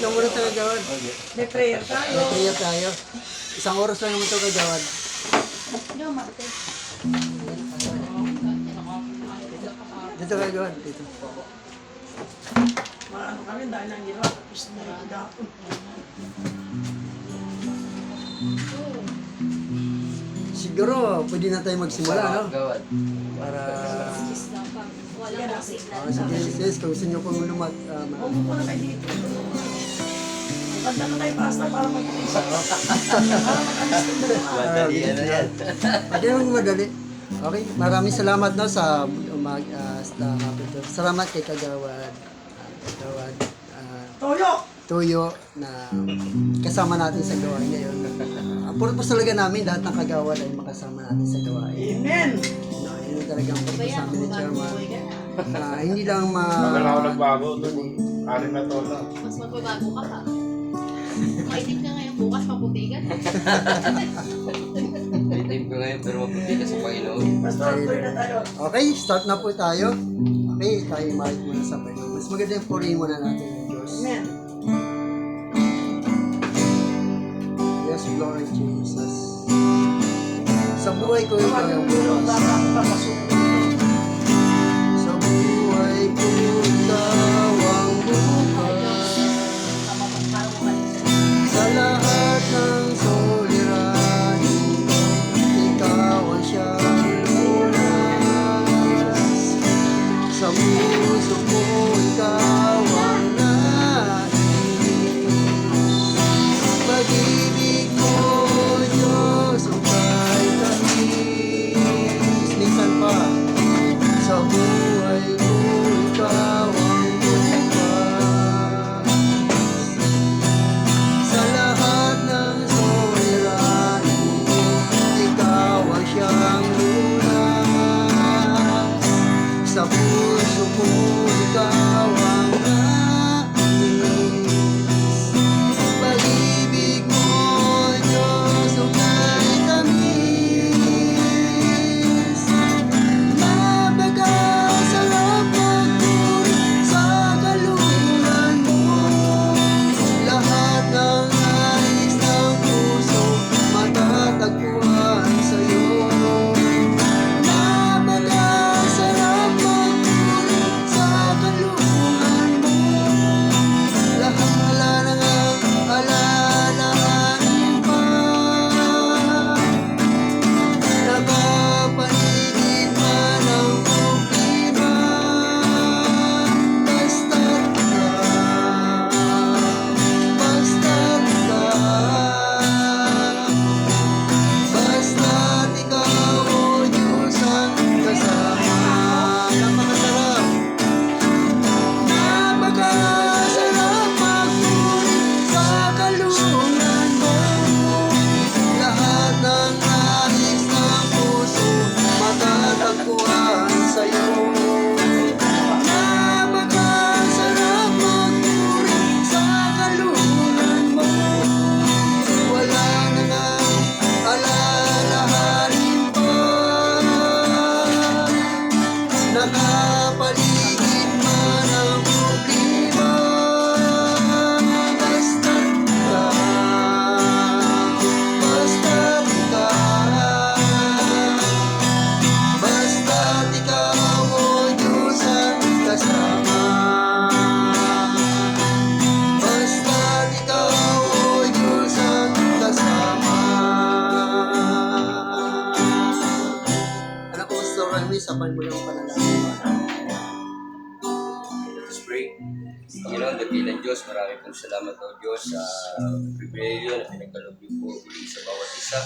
ka muna sa kagawad. May prayer tayo. May prayer tayo. Isang oras lang naman ito kagawad. Dito kagawad, dito. Maano kami dahil ang hirap. Tapos na dapon. Siguro, pwede na tayo magsimula, no? Gawad. Para... Walang signal. sige, sis, kung gusto nyo pong lumat, Huwag mo na kayo dito. Maganda ka tayo pasta para mag-isa. Madali yan na yan. pwede naman madali. Okay, maraming salamat no sa salamat kay Kagawad. Kagawad. Toyo! Tuyo na kasama natin sa gawain ngayon. Ang purpose talaga namin, lahat ng kagawad ay makasama natin sa gawain. Amen! No, yun talaga ang purpose Kaya namin ni kung Chairman. buhay ka na, Hindi lang Tagal ako nagbago. 6 na taon na. mas magbabago ka pa. Maitim ka ngayon bukas, maputi ka na. Itim ko ngayon pero mabuti ka sa Panginoon. Basta pray na tayo. Okay, start na po tayo. Okay, tayo marit muna sa Panginoon. Mas maganda yung purihin muna natin ng Diyos. Amen. Yes, glory Jesus. Sa buhay ko ito Tawag yung yung tulong bukas. para makapasukin. Sa buhay ko ikaw ang bukas. Sa lahat ng suliranin, ikaw ang siyang lunas. Sa puso ko ikaw ang nais. Pag-ibig mo, Diyos, ang kahit tamis. Minsan pa, sa buhay ko ikaw ang bukas. Sa lahat ng suliranin ko, ikaw ang siyang lunas. Sa puso ko ikaw ang nais. Pag-ibig mo, Diyos, ang kahit tamis. Napakasarap magpuri sa kalooban mo. Lahat ng nais ng puso matatagpuan sa'yo. Napakasarap magpuri sa kalooban mo. Lahat wala nang alalahanin pa. Nakapaligid man ang problema. Basta't ikaw, o Diyos, ang kasama. Napakasarap. Napakasarap magpuri sa kalooban mo. Lahat ng nais ng puso matatagpuan sa'yo. Napakasarap magpuri sa kalooban mo. Wala na nga alalahanin pa. Nakapaligid man ang problema. Basta't ikaw, o Diyos, ang kasama. Basta't ikaw, o Diyos, ang kasama. Anak ko, Pastor Remy, sapan mo yung panalangin. Let's pray. Panginoon, dakilang Diyos, marami pong salamat o Diyos sa pribileyo na pinagkaloob niyo po muli sa bawat isa.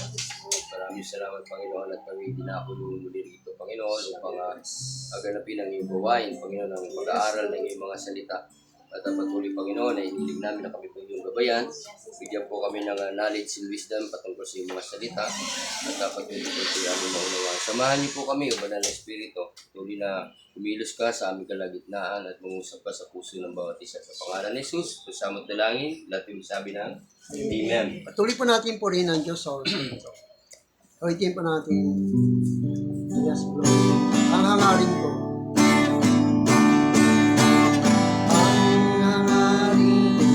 Maraming salamat, Panginoon, at kami dinakulong muli rito, Panginoon, upang aganapin ang iyong gawain, Panginoon, ang pag-aaral ng iyong mga salita. At patuloy, Panginoon, ay hinilig namin na kami po iyong gabayan. Bigyan po kami ng knowledge and wisdom patungkol sa iyong mga salita. At dapat po ito po yung aming maunawaan. Samahan niyo po kami, o Banal na Espiritu, tuloy na kumilos ka sa aming kalagitnaan at mangusap ka sa puso ng bawat isa. Sa pangalan ni Jesus, tusamot na langin, lahat yung sabi ng Amen. Patuloy po natin purihin ang Diyos sa oras na ito. Ulitin po natin. Yes, Lord. Ang hangarin ko. Ang hangarin ko.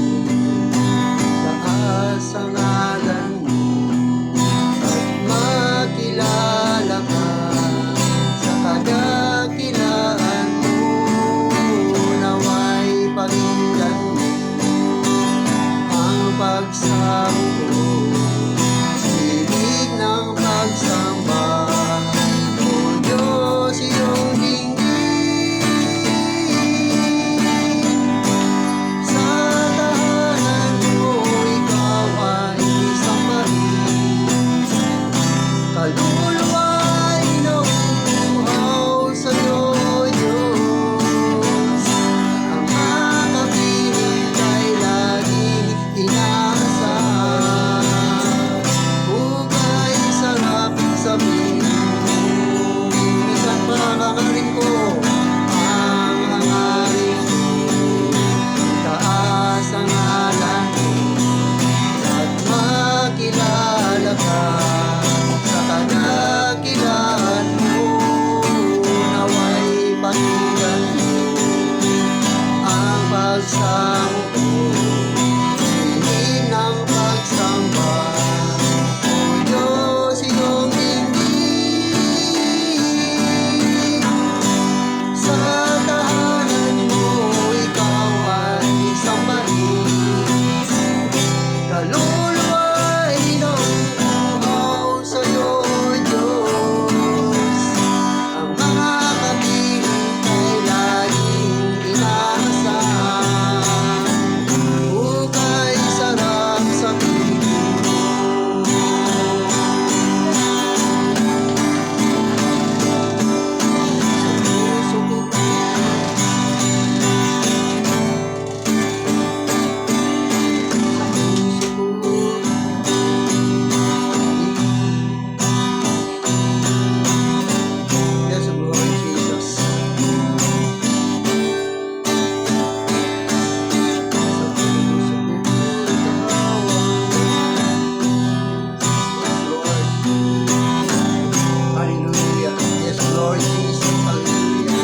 pagsamo ko, tinig ng pagsamba. O Diyos, iyong dinggin, sa tahanan mo, ikaw ay sambahin. Kaluluwa'y nauuhaw sa'yo, Diyos. Ang makapiling kay laging inaasahan. Hugay sarap sa piling. Minsan pa hangarin ko, ang hangarin ko. Itaas ang ngalan mo at makilala ka. Sa kadakilaan mo, naway pakinggan mo ang pagsamo ko, tinig ng pagsamba. O Diyos, iyong dinggin, sa tahanan mo, ikaw ay sambahin. Kaluluwa'y nauuhaw sa'yo, Diyos. Ang mga kapiling kay laging inaasahan. Hukay sarap sa piling mo. Sa puso ko, yes, Lord Jesus. Sa puso ko, Lord. Hallelujah. Yes, Lord Jesus. Hallelujah.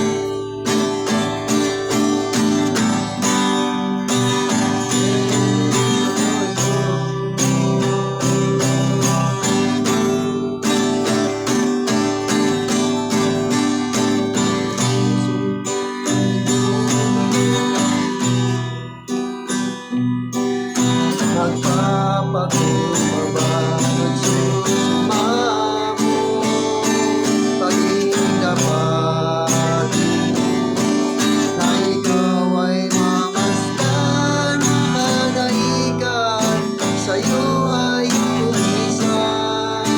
Nagpapakumbaba, nagsusumamo, paging dapatin mo, na ikaw ay mamasdan, makadaikan, sa'yo ay tumisan.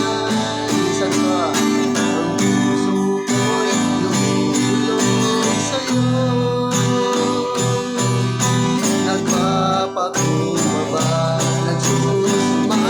Minsan pa, ang puso ko'y lumulog sa'yo. Nagpapakumbaba, nagsusumamo,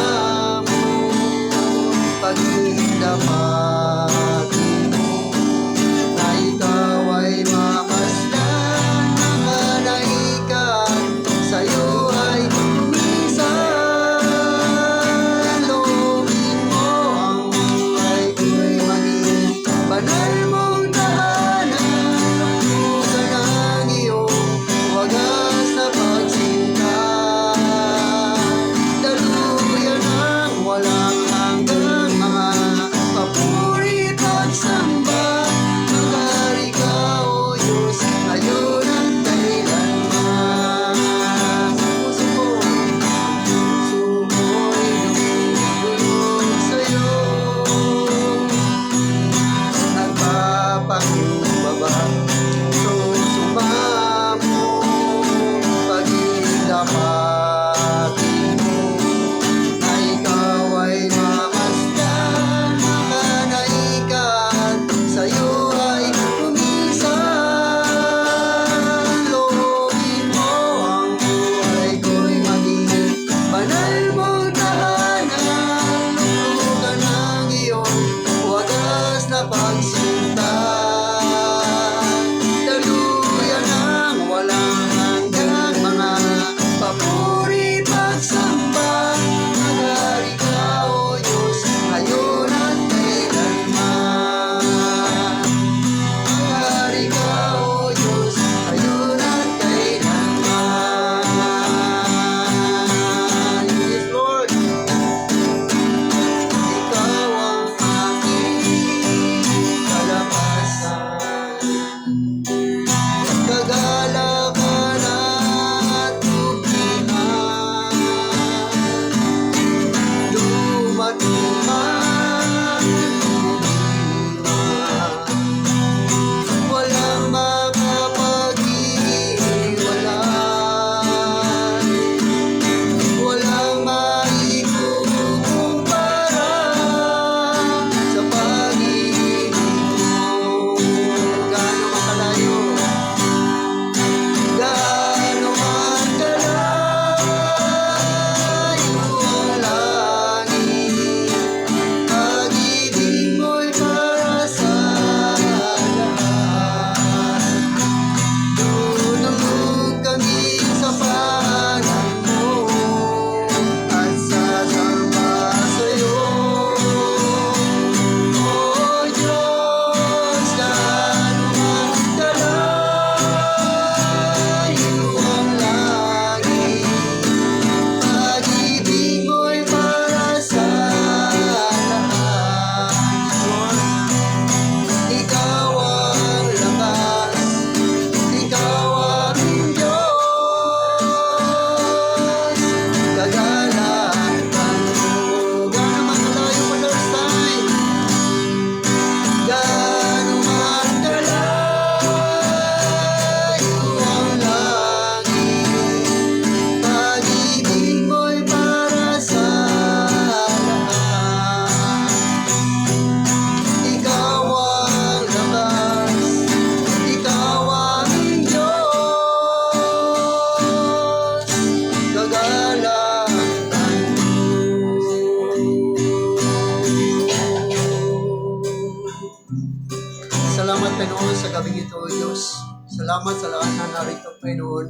salamat sa lahat na narito, Panginoon.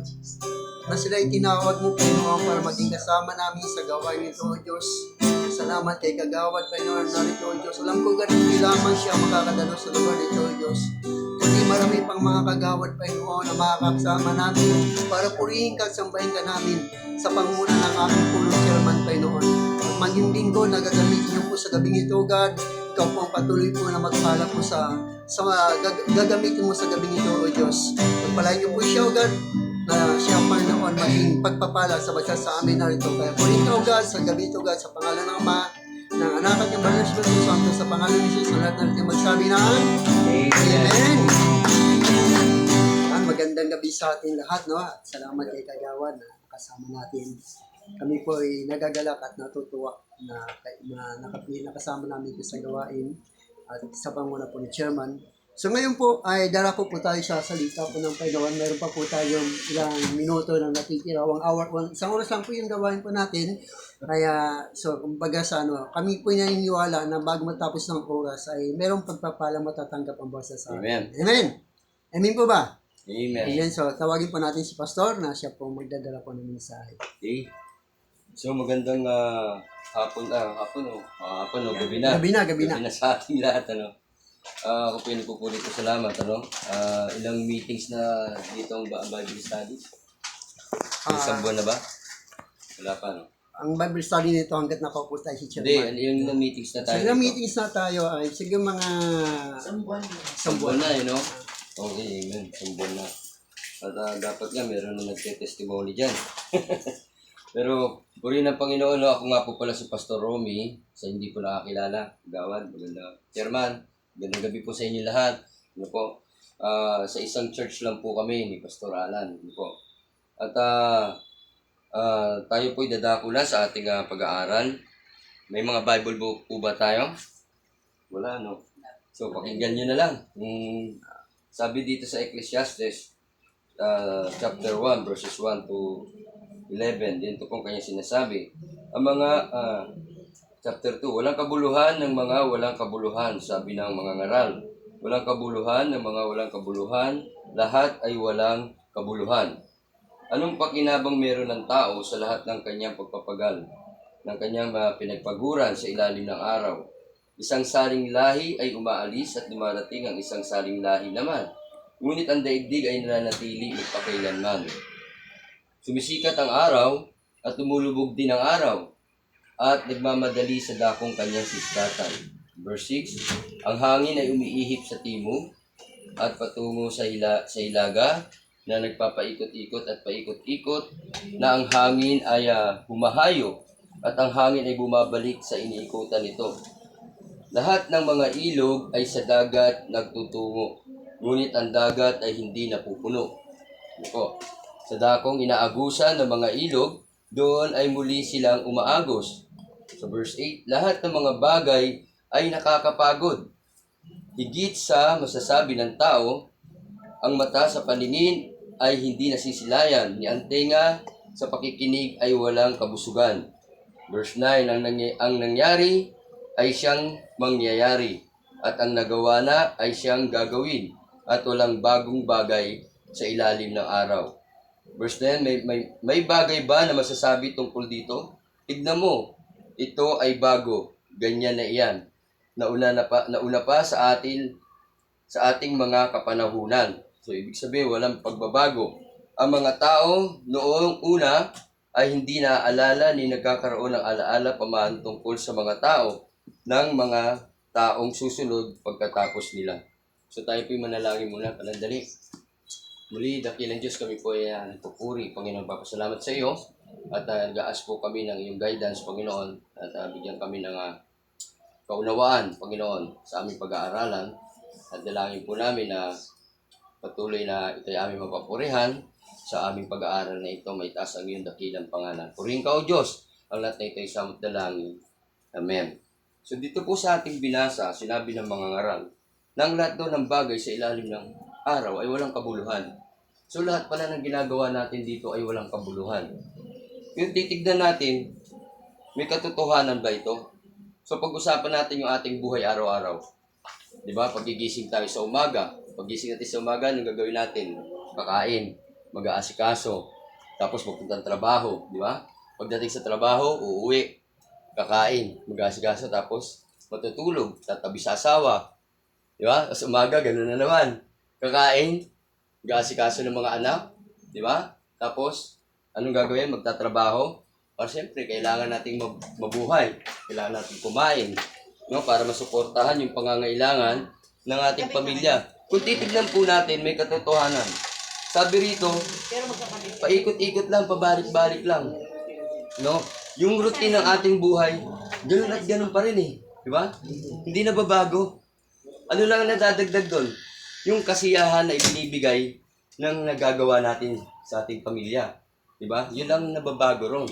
Na sila'y tinawag mo, Panginoon, para maging kasama namin sa gawain nito, O Diyos. Salamat kay Kagawad, Panginoon, narito, O Diyos. Alam ko ganun, hindi lamang siya makakadalo sa lugar nito, O Diyos. Kundi marami pang mga Kagawad, Panginoon, na makakasama natin para purihin ka at sambahin ka namin sa panguna ng aming pulong chairman, Panginoon. At maging linggo na gagamitin niyo po sa gabing ito, God. Ikaw po ang patuloy po na magpala po sa gagamitin mo sa gabing ito, O Diyos. Pagpalain niyo po siya, O God, na siya Panginoon maging pagpapala sa basa sa amin narito. Kaya po ito, God, sa gabi ito, God, sa pangalan ng Ama, ng Anak at ng Banal na Espiritu Santo, sa pangalan ni Jesus, na lahat natin magsabi na Amen. Magandang gabi sa atin lahat, no? At salamat kay Kagawad na kasama natin. Kami po ay nagagalak at natutuwa na nakasama namin sa gawain at sa panguna po ni Chairman. So ngayon po ay darako po tayo sa salita po ng Panginoon. Meron pa po tayong ilang minuto na natitira. Isang oras lang po yung gawain po natin. Kaya, so kumbaga sa kami po naniniwala na bago matapos ng oras ay merong pagpapalang matatanggap ang basa sa Amen. Amen. Amen po ba? Amen. Amen. So tawagin po natin si Pastor na siya po magdadala po ng mensahe. Okay. So magandang hapon o gabi na. Gabi na. Gabi na sa ating lahat, ako po yung nagpupulit ko salamat, ilang meetings na dito ang Bible studies? Isang buwan na ba? Wala pa, no? Ang Bible study nito hanggat nakaupo tayo si Hindi, Chairman. yung ilang meetings na tayo. So, ilang dito? meetings na tayo ay sige mga Isang buwan. Isang buwan na, no? Okay, amen. Isang buwan na. At dapat nga, meron na nagte-testimony dyan. Pero, puri ng Panginoon, ako nga po pala si Pastor Romy, sa hindi po nakakilala. Gawad, maganda. Chairman, magandang gabi po sa inyo lahat. Sa isang church lang po kami ni Pastor Alan. At tayo po'y dadako na sa ating pag-aaral. May mga Bible book po ba tayo? Wala, no? So, pakinggan nyo na lang. Sabi dito sa Ecclesiastes, chapter 1, verses 1 to 11, dito pong kanya sinasabi, ang mga, chapter 2, walang kabuluhan ng mga walang kabuluhan, sabi ng mga ngaral. Walang kabuluhan ng mga walang kabuluhan, lahat ay walang kabuluhan. Anong pakinabang meron ng tao sa lahat ng kanyang pagpapagal, ng kanyang pinagpaguran sa ilalim ng araw? Isang saling lahi ay umaalis at dumarating ang isang saling lahi naman. Ngunit ang daigdig ay nananatili magpakailanman. Sumisikat ang araw at tumulubog din ang araw at nagmamadali sa dakong kanyang siskatan. Verse 6, ang hangin ay umiihip sa timog at patungo sa ilaga na nagpapaikot-ikot at paikot-ikot na ang hangin ay humahayo at ang hangin ay bumabalik sa iniikutan nito. Lahat ng mga ilog ay sa dagat nagtutungo, ngunit ang dagat ay hindi napupuno. Sa dakong inaagusan ng mga ilog, doon ay muli silang umaagos. Sa verse 8, lahat ng mga bagay ay nakakapagod. Higit sa masasabi ng tao, ang mata sa paningin ay hindi nasisilayan, ni ang tenga sa pakikinig ay walang kabusugan. Verse 9, ang nangyari ay siyang mangyayari, at ang nagawa na ay siyang gagawin, at walang bagong bagay sa ilalim ng araw. Verse 10, may bagay ba na masasabi tungkol dito? Tignan mo, ito ay bago, ganyan na iyan. Nauna pa sa ating mga kapanahunan. So, ibig sabihin, walang pagbabago. Ang mga tao noong una ay hindi naaalala ni nagkakaroon ng alaala paman tungkol sa mga tao ng mga taong susunod pagkatapos nila. So, tayo po'y manalangin muna, palandali. Muli, dakilang Diyos, kami po ay nagpupuri. Panginoon, papasalamat sa iyo. At nag-aas po kami ng iyong guidance, Panginoon. At bigyan kami ng kaunawaan, Panginoon, sa aming pag-aaralan. At dalangin po namin na patuloy na ito'y aming mapapurihan sa aming pag-aaral na ito. May taas ang iyong dakilang pangalan. Purihin ka, O Diyos, ang lahat na ito'y samot dalangin. Amen. So dito po sa ating binasa, sinabi ng mga ngaral, na ang lahat daw ng bagay sa ilalim ng araw ay walang kabuluhan. So lahat pala ng ginagawa natin dito ay walang kabuluhan. Yung titignan natin, may katotohanan ba ito? So pag-usapan natin yung ating buhay araw-araw. Di ba? Pagigising tayo sa umaga. Pagising natin sa umaga, anong gagawin natin? kakain, mag-aasikaso, tapos magpunta ng trabaho, di ba? Pagdating sa trabaho, uuwi, kakain, mag-aasikaso, tapos matutulog, tatabi sa asawa, di ba? Tapos umaga, gano'n na naman. Kakain, mag-aasikaso ng mga anak, di ba? Tapos, anong gagawin? Magtatrabaho. Para siyempre, kailangan nating mabuhay. Kailangan nating kumain, no? Para masuportahan yung pangangailangan ng ating pamilya. Kung titignan po natin, may katotohanan. Sabi rito, paikot-ikot lang, pabalik-balik lang. No? Yung routine ng ating buhay, ganoon at ganoon pa rin eh. Di ba? Hindi na babago. Ano lang ang nadadagdag doon? Yung kasiyahan na ibinibigay ng nagagawa natin sa ating pamilya. Di ba? Yun lang nababago ron.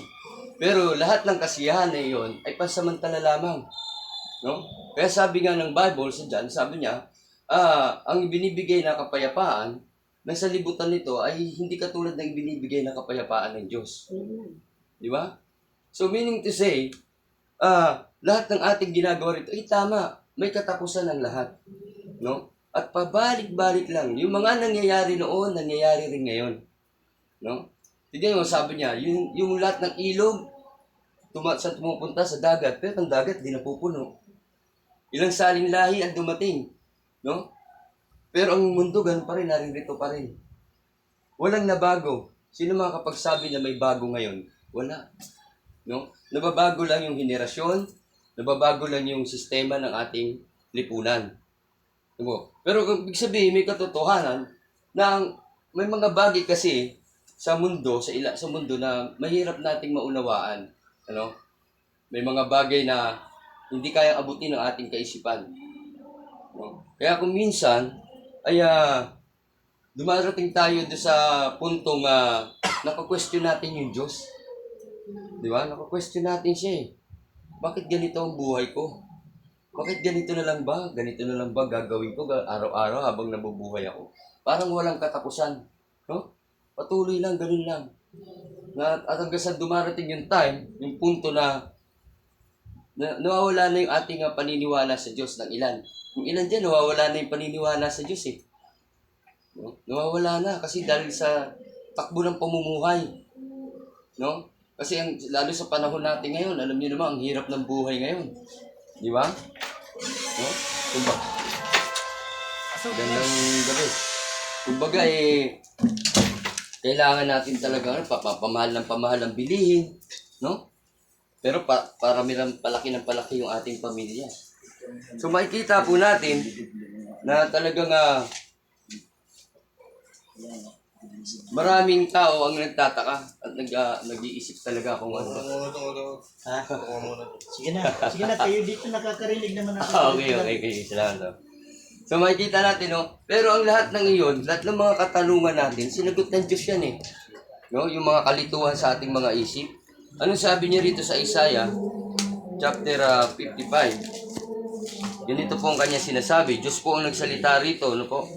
Pero lahat ng kasiyahan na iyon ay pansamantala lamang. No? Kaya sabi nga ng Bible sa John, sabi niya, ang ibinibigay na kapayapaan ng salibutan nito ay hindi katulad ng ibinibigay na kapayapaan ng Diyos. Di ba? So meaning to say, lahat ng ating ginagawa rito, tama, may katapusan ng lahat. No? At pabalik-balik lang. Yung mga nangyayari noon, nangyayari rin ngayon. No? Tignan mo, sabi niya, yung lahat ng ilog, tumupunta sa dagat, pero ang dagat di napupuno. Ilang saling lahi ang dumating. No? Pero ang mundo, ganun pa rin, naririto pa rin. Walang nabago. Sino makakapagsabi na may bago ngayon? Wala. No? Nababago lang yung henerasyon, nababago lang yung sistema ng ating lipunan. Diba? Pero kung ibig sabihin, may katotohanan na may mga bagay kasi sa mundo, sa mundo na mahirap nating maunawaan. Ano? May mga bagay na hindi kayang abutin ng ating kaisipan. No? Kaya kung minsan, ay dumarating tayo doon sa puntong naka-question natin yung Diyos. Di ba? Naka-question natin siya eh. Bakit ganito ang buhay ko? Bakit ganito na lang ba? Ganito na lang ba gagawin ko araw-araw habang nabubuhay ako? Parang walang katapusan. No? Patuloy lang, ganun lang. At hanggang sa dumarating yung time, yung punto na nawawala na yung ating paniniwala sa Diyos ng ilan. Yung ilan dyan, nawawala na yung paniniwala sa Diyos eh. No? Nawawala na kasi dahil sa takbo ng pamumuhay. No? Kasi lalo sa panahon natin ngayon, alam niyo naman, ang hirap ng buhay ngayon. Di ba? No? Gandang gabi. Kumbaga kailangan natin talaga pamahal ng bilihin. No? Pero palaki ng palaki yung ating pamilya. So makikita po natin na talagang maraming tao ang nagtataka at nag-iisip talaga kung ano. Ha? Sige na, kayo dito nakakarinig naman ako. Okay. Salamat. So makikita natin, no? Pero ang lahat ng iyon, lahat ng mga katanungan natin, sinagot ng Diyos yan eh. No? Yung mga kalituhan sa ating mga isip. Ano sabi niya rito sa Isaiah, chapter 55? Ganito po ang kanya sinasabi. Diyos po ang nagsalita rito, no po?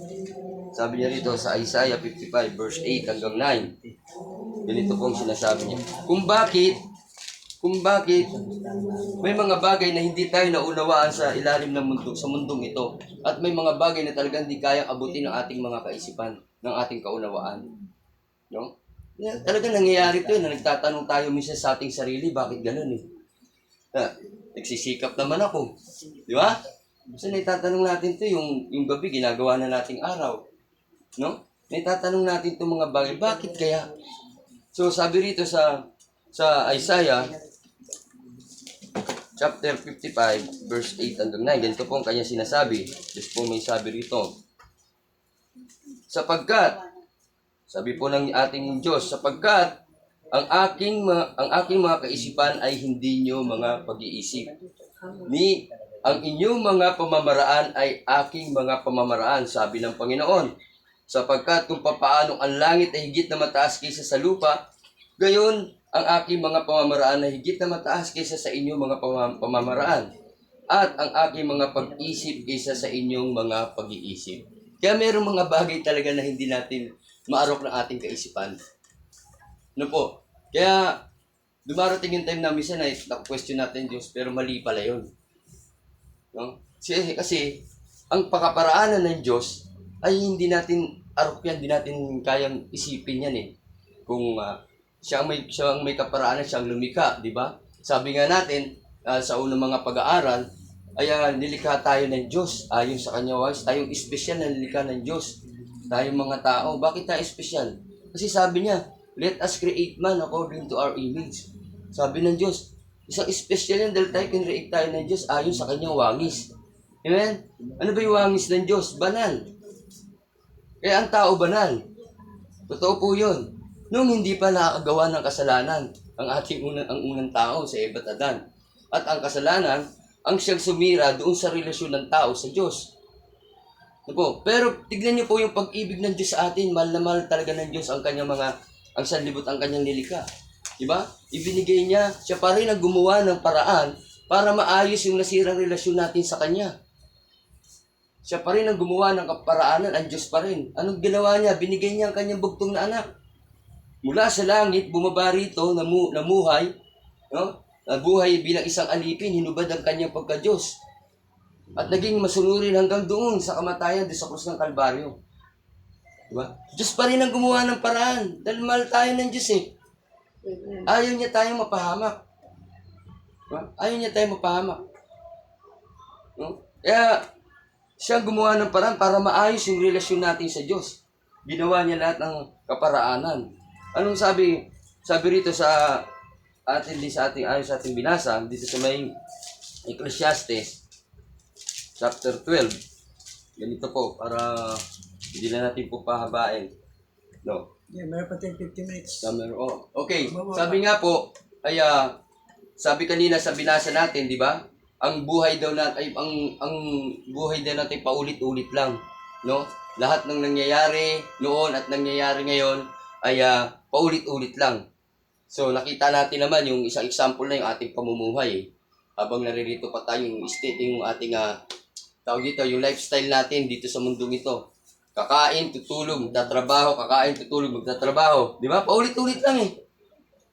Sabi niya rito sa Isaiah 55 verse 8 hanggang 9. Ganito po ang sinasabi niya. Kung bakit may mga bagay na hindi tayo naunawaan sa ilalim ng mundo, sa mundong ito, at may mga bagay na talagang hindi kayang abutin ng ating mga kaisipan, ng ating kaunawaan. No? Talagang nangyayari ito na nagtatanong tayo minsan sa ating sarili, bakit ganun eh? Nagsisikap naman ako. Di ba? Kasi naitatanong natin ito, yung gabi, ginagawa na nating araw. No? Naitatanong natin itong mga bagay, bakit kaya? So sabi rito sa Isaiah, chapter 55, verse 8 hanggang 9, ganito po ang kanya sinasabi. Diyos po may sabi rito. Sapagkat, sabi po ng ating Diyos, sapagkat ang aking mga kaisipan ay hindi nyo mga pag-iisip. Ang inyong mga pamamaraan ay aking mga pamamaraan, sabi ng Panginoon. Sapagkat kung papaano ang langit ay higit na mataas kaysa sa lupa, gayon ang aking mga pamamaraan ay higit na mataas kaysa sa inyong mga pamamaraan. At ang aking mga pag-isip kaysa sa inyong mga pag-iisip. Kaya mayroong mga bagay talaga na hindi natin maarok ng ating kaisipan. Ano po? Kaya dumarating yung time na minsan na question natin Diyos, pero mali pala yun. No? Kasi ang pakaparaanan ng Diyos ay hindi natin arok yan, di natin kayang isipin yan eh. Kung siya ang may kaparaanan, siya ang lumikha, di ba? Sabi nga natin, sa unang mga pag-aaral, ay nilikha tayo ng Diyos. Ayon sa kanya ways, tayong espesyal na nilikha ng Diyos. Tayong mga tao. Bakit tayo espesyal? Kasi sabi niya, let us create man according to our image. Sabi ng Diyos, isang espesyal yan dahil tayo kinreate tayo ng Diyos ayon sa kanyang wangis. Amen? Ano ba yung wangis ng Diyos? Banal. Kaya ang tao banal. Totoo po yun. Nung hindi pa nakakagawa ng kasalanan, ang unang tao sa Eva at Adan. At ang kasalanan, ang siyang sumira doon sa relasyon ng tao sa Diyos. Pero tignan niyo po yung pag-ibig ng Diyos sa atin. Mahal na mahal talaga ng Diyos ang kanyang ang sanlibot, ang kanyang nilikha. Diba? Ibinigay niya, siya pa rin ang gumawa ng paraan para maayos yung nasirang relasyon natin sa Kanya. Siya pa rin ang gumawa ng kaparaanan, ang Diyos pa rin. Anong ginawa niya? Binigay niya ang kanyang bugtong na anak. Mula sa langit, bumaba rito, namuhay, no? Nabuhay bilang isang alipin, hinubad ang kanyang pagka-Diyos. At naging masunurin hanggang doon sa kamatayan, doon sa krus ng Kalbaryo. Diba? Diyos pa rin ang gumawa ng paraan. Dahil mahal tayo ng Diyos eh. Ayaw niya tayong mapahamak. Diba? Ayaw niya tayong mapahamak. No? Kaya, siya gumawa ng paraan para maayos yung relasyon natin sa Diyos. Ginawa niya lahat ng kaparaanan. Anong sabi? Sabi rito sa atin din sa ating ayon sa ating binasa dito sa may Ecclesiastes chapter 12. Ganito po para hindi na natin po pahabain. No. Yeah, meron pa tayong 50 minutes. Okay. Sabi nga po ay sabi kanina sa binasa natin, di ba? Ang buhay daw natin ay ang buhay daw natin paulit-ulit lang, no? Lahat ng nangyayari noon at nangyayari ngayon ay paulit-ulit lang. So nakita natin naman yung isang example na yung ating pamumuhay. Habang naririto pa tayo yung ating tawag dito, yung lifestyle natin dito sa mundong ito. Kakain, tutulog, magtatrabaho, kakain, tutulog, magtatrabaho. Di ba? Paulit-ulit lang eh.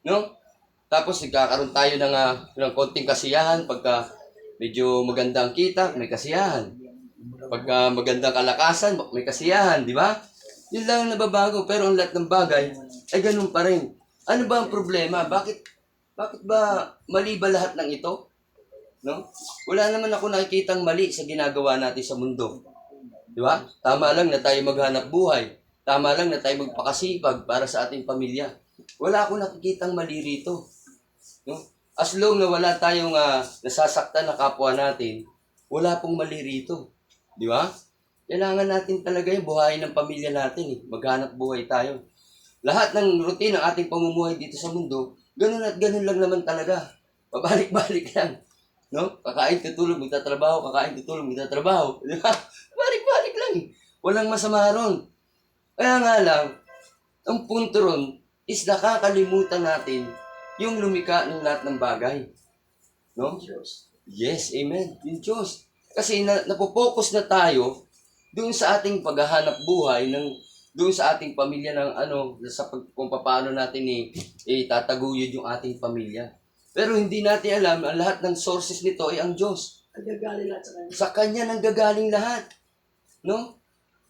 No? Tapos nagkakaroon tayo ng konting kasiyahan pagka medyo maganda ang kita, may kasiyahan. Pagka magandang kalakasan, may kasiyahan, di ba? Yun lang ang nababago, pero ang lahat ng bagay ay ganun pa rin. Ano ba ang problema? Bakit ba mali ba lahat ng ito? No? Wala naman ako nakikitang mali sa ginagawa natin sa mundo. Di ba? Tama lang na tayo maghanap buhay. Tama lang na tayo magpakasipag para sa ating pamilya. Wala akong nakikitang mali rito. No? As long na wala tayong nasasaktan na kapwa natin, wala pong mali rito. Di ba? Kailangan natin talaga yung buhayin ng pamilya natin. Maghanap buhay tayo. Lahat ng routine ng ating pamumuhay dito sa mundo, ganun at ganun lang naman talaga. Pabalik-balik lang. No? Kakain, tutulog, magtatrabaho, kakain, tutulog, magtatrabaho. Di ba? Balik-balik lang. Walang masama ron. Kaya nga lang, ang punto ron is nakakalimutan natin yung lumikha ng lahat ng bagay. No? Yes, amen. Yung Diyos. Kasi napopokus na tayo doon sa ating paghahanap buhay doon sa ating pamilya kung paano natin itataguyod yung ating pamilya. Pero hindi natin alam, ang lahat ng sources nito ay ang Diyos. Nagagaling lahat sa kanya. Sa Kanya nanggagaling lahat. No?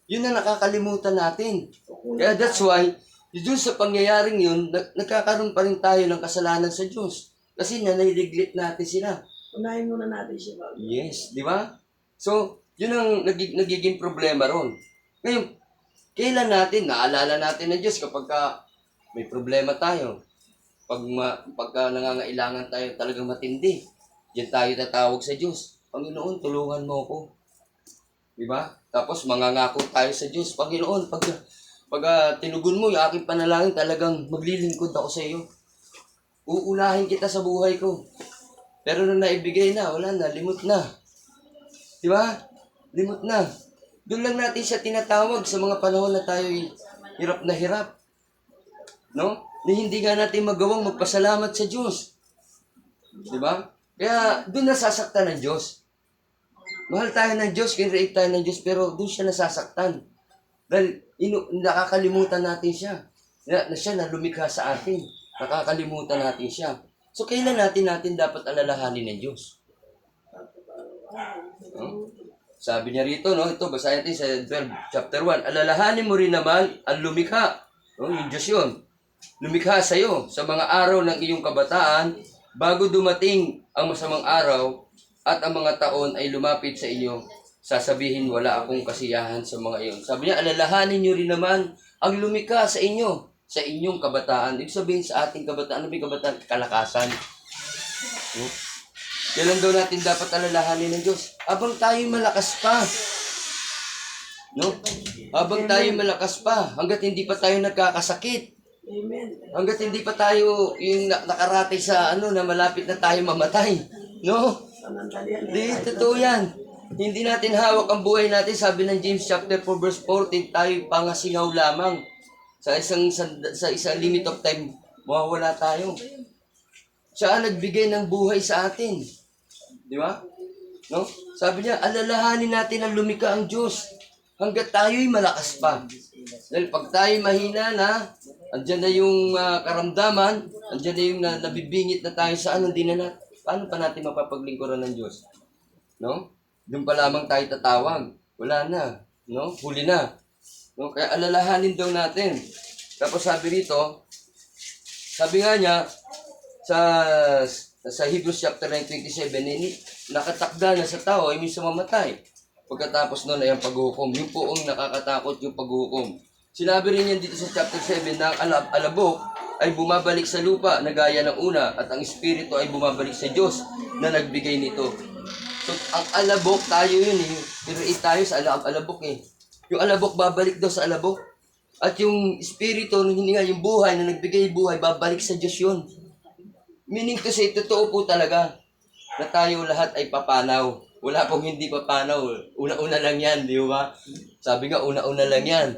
Yun na nakakalimutan natin. Kaya that's why, doon sa pangyayaring yun, nagkakaroon pa rin tayo ng kasalanan sa Diyos. Kasi naniliglit natin sila. Unahin muna natin siya. Yes, di ba? So, yun ang nagiging problema ron. Ngayon, kailan natin, naalala natin ng Diyos kapag may problema tayo. Pagka nangangailangan tayo talagang matindi, diyan tayo tatawag sa Diyos. Panginoon, tulungan mo ako. Di ba? Tapos mangangako tayo sa Diyos. Panginoon, pag tinugon mo yung aking panalangin, talagang maglilingkod ako sa iyo. Uunahin kita sa buhay ko. Pero nung naibigay na, wala na, limot na. Di ba? Limot na. Doon lang natin siya tinatawag sa mga panahon na tayo hirap na hirap. No? Na hindi nga natin magawang magpasalamat sa Diyos. Di ba? Kaya doon nasasaktan ng Diyos. Mahal tayo ng Diyos, kinreate tayo ng Diyos, pero doon siya nasasaktan. Dahil nakakalimutan natin siya. Na siya na lumikha sa atin. Nakakalimutan natin siya. So, kailan natin dapat alalahanin ng Diyos? Sabi niya rito, no, ito, basahin natin sa 12, chapter 1. Alalahanin mo rin naman ang lumikha. No, yung Diyos yun. Lumikha sa iyo sa mga araw ng iyong kabataan bago dumating ang masamang araw at ang mga taon ay lumapit sa inyo. Sasabihin, wala akong kasiyahan sa mga iyon. Sabi niya, alalahanin niyo rin naman ang lumikha sa inyo, sa inyong kabataan. Ibig sabihin sa ating kabataan, ano ba yung kabataan? Kalakasan. No? Kailan daw natin dapat alalahanin ng Diyos? Habang tayo malakas pa. No? Habang tayo malakas pa, hanggat hindi pa tayo nagkakasakit. Amen. Hanggat hindi pa tayo yung nakarate sa na malapit na tayo mamatay. No? Panandalian. Di, totoo yan. Hindi natin hawak ang buhay natin. Sabi ng James chapter 4 verse 14, tayo pangasingaw lamang. Sa isang limit of time, mawawala tayo. Siya ang nagbigay ng buhay sa atin. Di ba? No? Sabi niya, alalahanin natin ang lumikha ang Diyos hanggat tayo'y malakas pa. Dahil pag tayo mahina na, andyan na yung karamdaman, andyan na yung nabibingit na tayo sa hindi na paano pa natin mapapaglingkuran ng Diyos? No? Doon pa lamang tayo tatawag. Wala na. No? Huli na. No? Kaya alalahanin daw natin. Tapos sabi rito, sabi nga niya, sa Hebrews chapter 9:27, nakatakda na sa tao ay minsan mamatay. Pagkatapos nun ay ang paghuhukom. Yung poong nakakatakot yung paghuhukom. Sinabi rin yan dito sa chapter 7 na ang alabok ay bumabalik sa lupa na gaya ng una at ang espiritu ay bumabalik sa Diyos na nagbigay nito. So, ang alabok tayo yun eh. Create tayo sa alabok eh. Yung alabok babalik daw sa alabok. At yung espiritu, hindi nga yung buhay na nagbigay buhay, babalik sa Diyos yun. Meaning to say, totoo po talaga na tayo lahat ay papanaw. Wala pong hindi papanaw. Una-una lang yan, di ba? Sabi nga, una-una lang yan.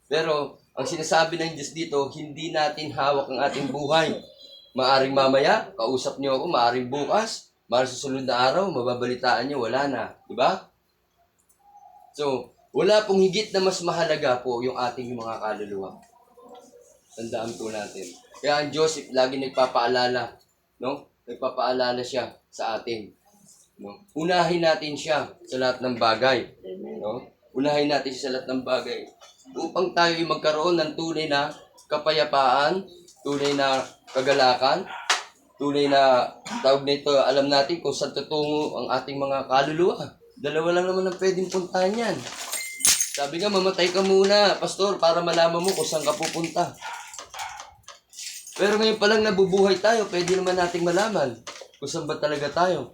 Pero, ang sinasabi ng Diyos dito, hindi natin hawak ang ating buhay. Maaring mamaya, kausap niyo ako, maaring bukas, maaring susunod na araw, mababalitaan niyo, wala na. Di ba? So, wala pong higit na mas mahalaga po yung ating mga kaluluwa. Tandaan po natin. Kaya ang Diyos lagi nagpapaalala, no? Nagpapaalala siya sa atin. No? Unahin natin siya sa lahat ng bagay. No? Unahin natin siya sa lahat ng bagay. Upang tayo ay magkaroon ng tunay na kapayapaan, tunay na kagalakan, tunay na tawag nito, alam natin kung saan tutungo ang ating mga kaluluwa. Dalawa lang naman ang pwedeng puntahan yan. Sabi nga, mamatay ka muna, pastor, para malaman mo kung saan ka pupunta. Pero ngayon pa lang nabubuhay tayo, pwede naman nating malaman kung saan ba talaga tayo.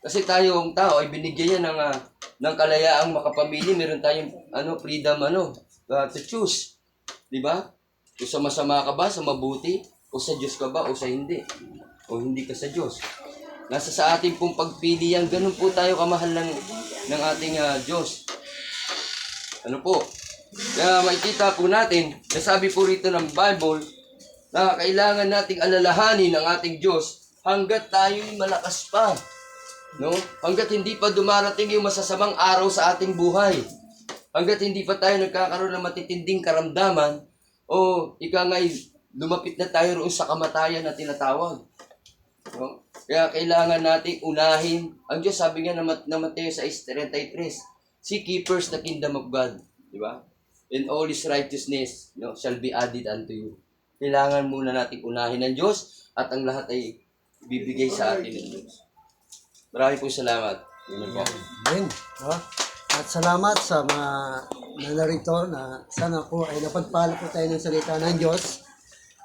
Kasi tayo, ang tao, ay binigyan niya ng kalayaang makapamili. Meron tayong freedom to choose. Di ba? Kung sa masama ka ba, sa mabuti, o sa Diyos ka ba, o sa hindi. O hindi ka sa Diyos. Nasa sa ating pong pagpili yan, ganun po tayo kamahal ng ating Diyos. Ano po? Kaya makikita po natin, nasabi po rito ng Bible, na kailangan nating alalahanin ang ating Diyos hanggat tayo'y malakas pa. No? Hanggat hindi pa dumarating yung masasamang araw sa ating buhay. Hanggat hindi pa tayo nagkakaroon ng matitinding karamdaman, o ika nga'y lumapit na tayo roon sa kamatayan na tinatawag. No? Kaya kailangan nating unahin. Ang Diyos sabi nga na Mateo 6:33, seek ye first the kingdom of God. Di ba? And all His righteousness shall be added unto you. Kailangan muna nating unahin ng Diyos at ang lahat ay ibibigay sa atin ng Diyos. Maraming po salamat. Amen po. Amen. No? At salamat sa mga nanarito na sana po ay napagpala po tayo ng salita ng Diyos.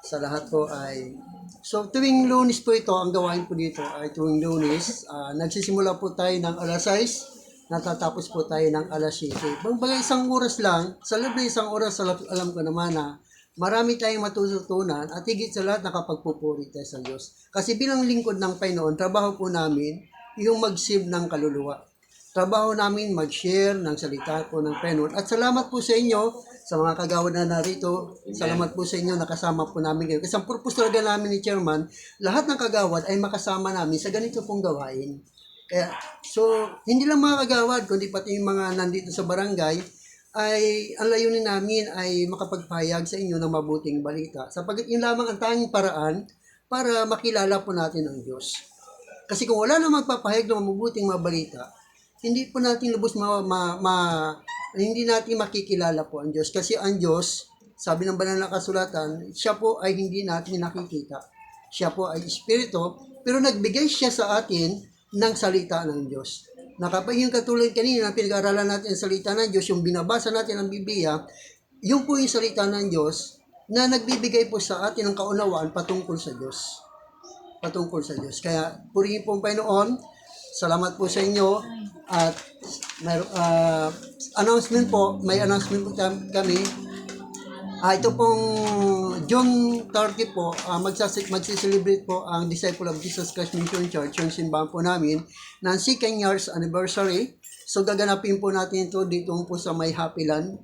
Sa lahat po ay... So tuwing Lunes po ito, ang gawain po dito ay tuwing Lunes. Nagsisimula po tayo ng alas 6, natatapos po tayo ng alas 7. Bagay isang oras lang, sa loob ng isang oras, alam ko naman na marami tayong matututunan at higit sa lahat nakapagpupuri tayo sa Diyos. Kasi bilang lingkod ng Panginoon, trabaho po namin yung mag-save ng kaluluwa. Trabaho namin mag-share ng salita po ng Panginoon. At salamat po sa inyo, sa mga kagawad na narito. Salamat po sa inyo, nakasama po namin kayo. Kasi ang purpose talaga namin ni Chairman, lahat ng kagawad ay makasama namin sa ganito pong gawain. Kaya, so, hindi lang mga kagawad, kundi pati yung mga nandito sa barangay, ay ang layunin namin ay makapagpahayag sa inyo ng mabuting balita. Sapagkat yun lamang ang tanging paraan para makilala po natin ang Diyos. Kasi kung wala na magpapahayag ng mabuting balita, hindi po natin lubos hindi natin makikilala po ang Diyos. Kasi ang Diyos, sabi ng banal na kasulatan, siya po ay hindi natin nakikita. Siya po ay Espiritu, pero nagbigay siya sa atin ng salita ng Diyos. Yung katulad kanina, pinag-aralan natin ang salita ng Diyos, yung binabasa natin ang Biblia, yung po yung salita ng Diyos na nagbibigay po sa atin ng kaunawaan patungkol sa Diyos. Patungkol sa Diyos. Kaya, purihin po ang Panginoon. Salamat po sa inyo. At may announcement po kami. Ito pong June 30 po, magsiselebrate po ang Disciple of Jesus Christ Mission Church, yung simbahan po namin, ng 2nd years anniversary. So gaganapin po natin ito dito po sa may Happy Land,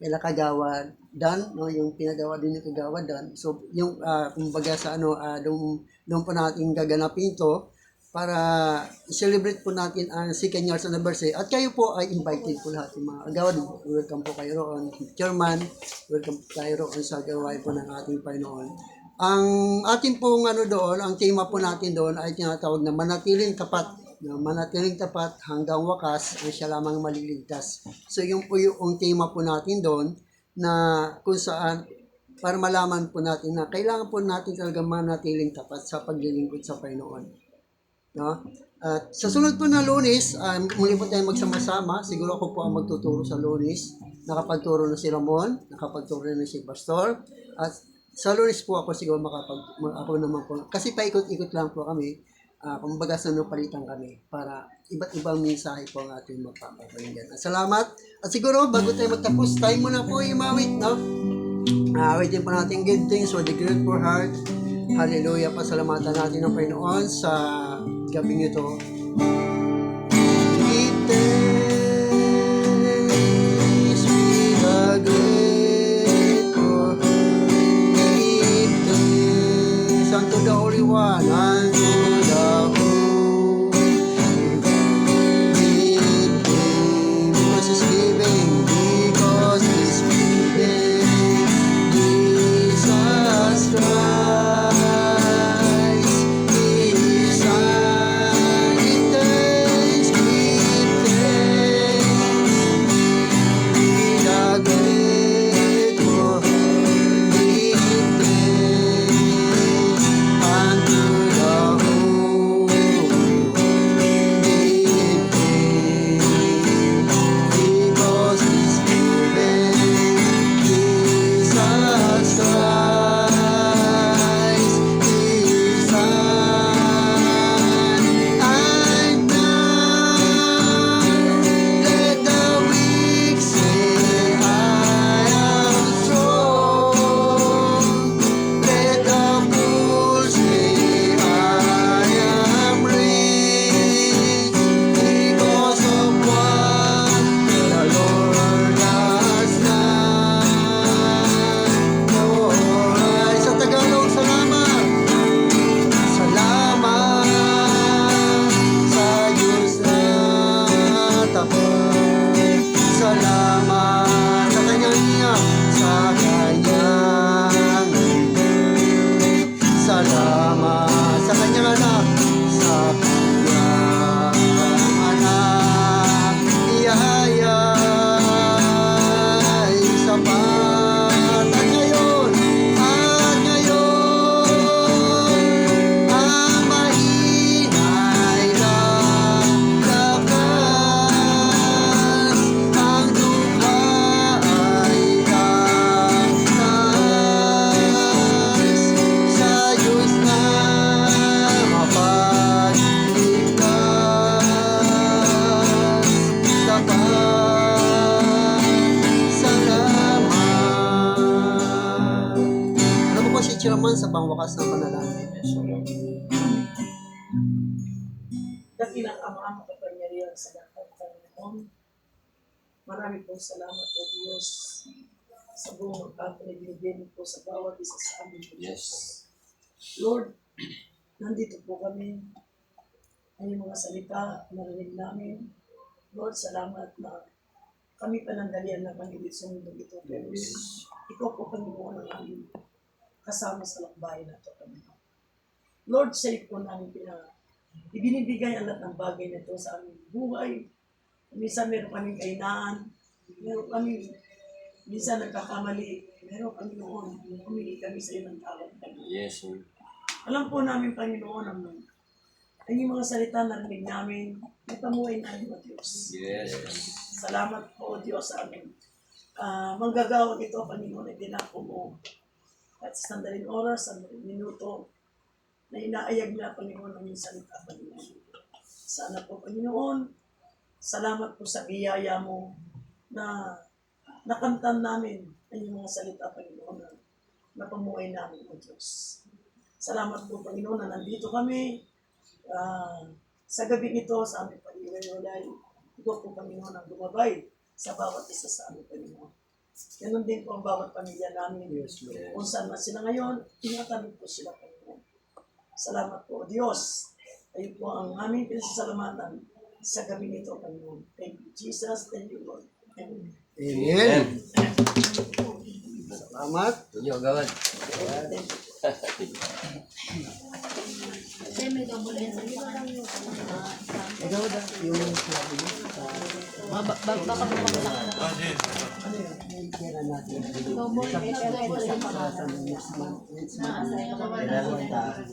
kila Kagawad Dan, no, yung pinagawa din ni Kagawad Dan. So yung kumbaga sa doon po natin gaganapin ito para celebrate po natin ang 2nd years anniversary. At kayo po ay invited po lahat yung mga agawad. Welcome po kayo roon. Chairman, welcome po kayo roon sa gawain po ng ating Panginoon. Ang ating pong doon, ang tema po natin doon ay tinatawag na manatiling tapat. Manatiling tapat hanggang wakas ay siya lamang maliligtas. So yung po yung tema po natin doon na kung saan para malaman po natin na kailangan po natin talaga manatiling tapat sa paglilingkod sa Panginoon. No? At sa sunod po na Lunes, muli po tayo magsama-sama. Siguro ako po ang magtuturo sa Lunes. Nakapagturo na si Ramon, nakapagturo na si Pastor. At sa Lunes po ako siguro ako naman po. Kasi paikot-ikot lang po kami. Kumbaga palitan kami para iba't ibang mensahe po ang ating magpapakinggan. At salamat. At siguro bago tayo magtapos, tayo muna po imawit, no? Awitin po natin good things for the grateful heart. Hallelujah. Pasalamatan natin ang Panginoon sa gabing ito. Give thanks with a grateful heart. Give thanks unto the Holy One, unto the whole. Give thanks because He's giving, because He's giving. Jesus Christ. Chairman sa pangwakas ng panalangin. Dakilang Ama, makapangyarihan sa lahat, Panginoon. Marami pong salamat po Diyos sa buong pagkakas na binibigay po sa bawat isa sa amin po Diyos. Lord, nandito po kami. Ang mga salita, narinig namin. Lord, salamat na kami panandalian na manilit sa mundo ito. Ikaw po Panginoon ang aming kasama sa lakbayan na ito, Panginoon. Lord, sa iyo po namin ibinibigay ang lahat ng bagay na ito sa aming buhay, Minsan meron kaming kainaan, meron kami, minsan nagkakamali, meron kami noon, humingi kami sa iyo ng tawad. Yes, Lord. Alam po namin, Panginoon, ang inyong mga salita narinig namin, napamuhay namin, O Diyos. Yes. Salamat po, O Diyos, sa amin. Manggagawag ito, Panginoon, ay dinako mo. At sa sandaling oras, sandaling minuto, na inaayag na, Panginoon, ang iyong salita, Panginoon. Sana po, Panginoon, salamat po sa biyaya mo na nakamtan namin ang iyong mga salita, Panginoon, na napamuhay namin, O Diyos. Salamat po, Panginoon, na nandito kami sa gabi nito sa aming pag-iwalay. Ito po, Panginoon, ang gumabay sa bawat isa sa aming Panginoon. Ganun din po ang bawat pamilya namin. Kung saan man sila ngayon, ingatan po sila, Panginoon. Salamat po, Diyos. Ayun po ang aming pinasasalamatan sa gabi nito, Panginoon. Thank you, Jesus. Thank you, Lord. Amen. Amen. Salamat. Tunyo, gawad. Kasi may double S. Ikaw na, yung sabi mo sa Baka po pagkakala. yung pera natin. Double S. Double S. Next month. Pinalunta.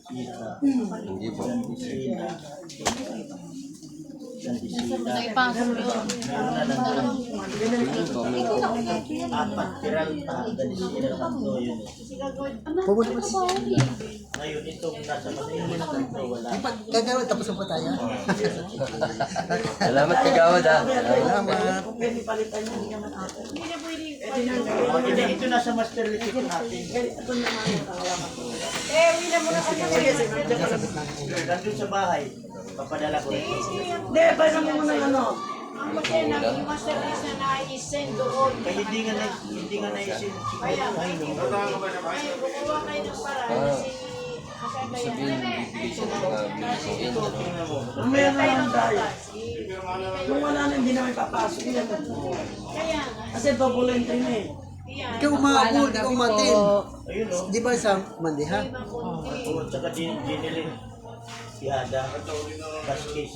Kita. Hindi po. Sandisina. Sandisina. Naipasok yun. Apat. Peralta. Sandisina. Tatlo yun. Pumunta pa siya. Ngayon itong nasa Manila na tatlo wala. Gagawin, tapos na po tayo. Salamat kagawad ha. Salamat. Kung pwede palitan niya, hindi naman ako. Hindi na pwede. Hindi, ito nasa master receipt natin. Ito naman yung alamat ko. Sige, nandun sa bahay. Papadala ko rin. Hindi, paano mo muna ano? Ang magkaya yung master list na na-send doon. Kaya hindi nga naisin. Kaya gumawa kayo ng paraan kasi Sabihin, bibigay siya ng mga bilihin. Mamaya na lang tayo. Kung wala na, hindi namin papasok yan. kaya nga. Kasi babulente na eh. Yan. Ikaw umabot, ikaw umatin. Ayun o. Di ba sa Mandiha? Oo, tsaka dinilin. Si Ada. Baskis.